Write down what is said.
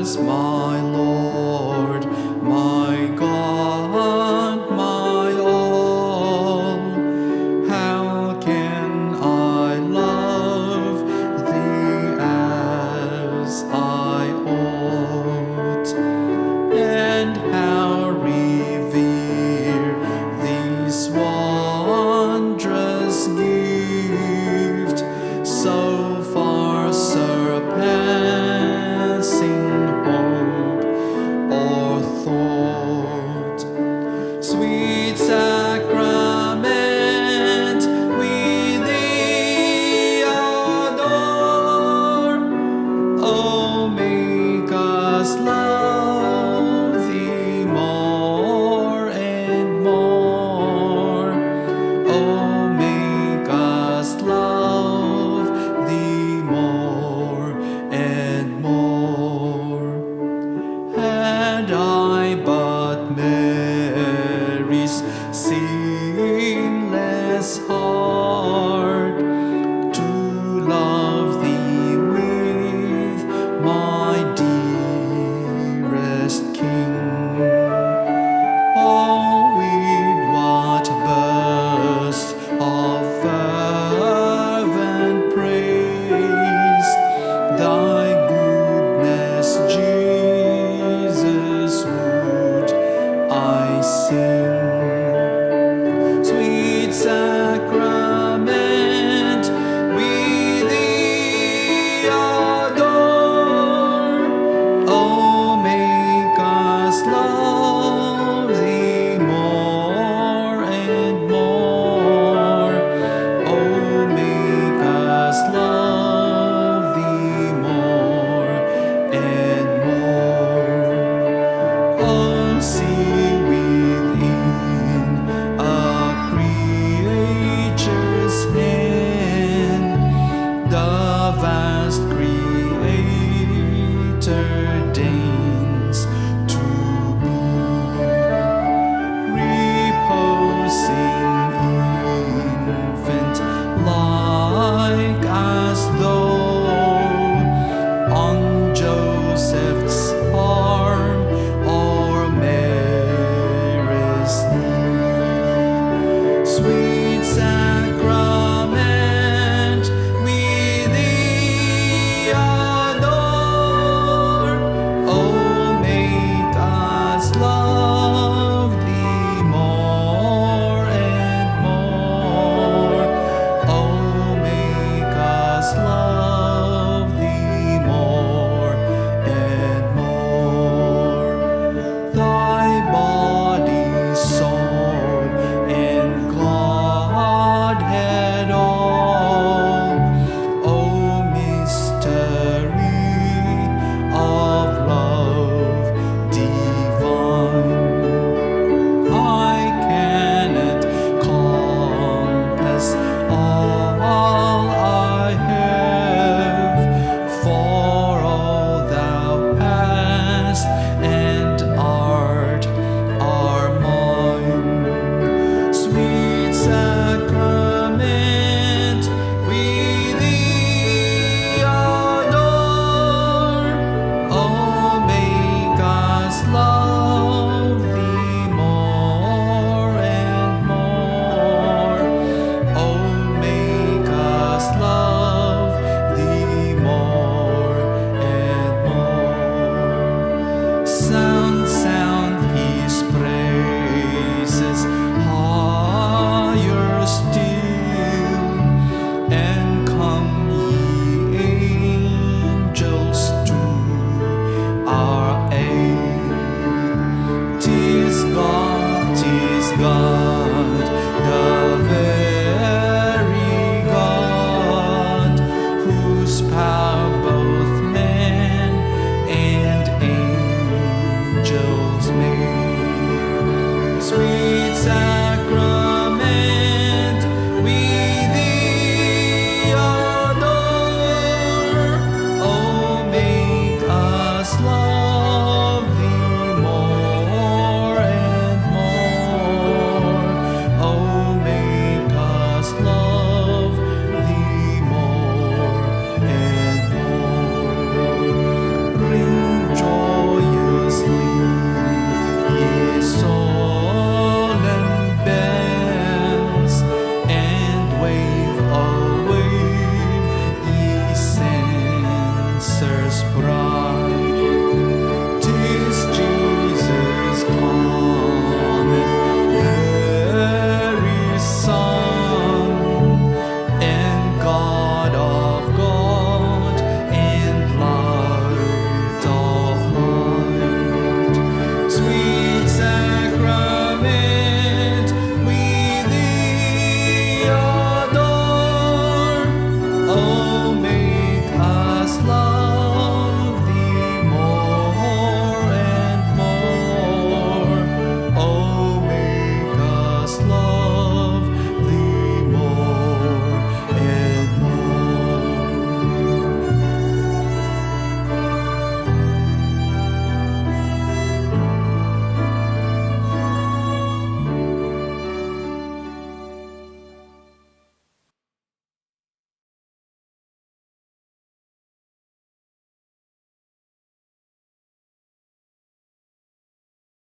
Jesus, my Lord, my God, my all. How can I love thee as I ought, and how revere this wondrous gift, so far surpassing hope or thought? Sweet sacrament, we thee adore. Oh, make us love thee more and more. Oh, make us love thee more and more. Had I but Mary's sinless heart to love thee with, my dearest King, oh, with what bursts of fervent praise thy goodness, Jesus, would I sing. Sweet sacrament, we thee adore. Oh, make us love thee more and more. Oh, make us love thee more and more. Oh, see within a creature's hand the vast Creator deigns to be, reposing infant life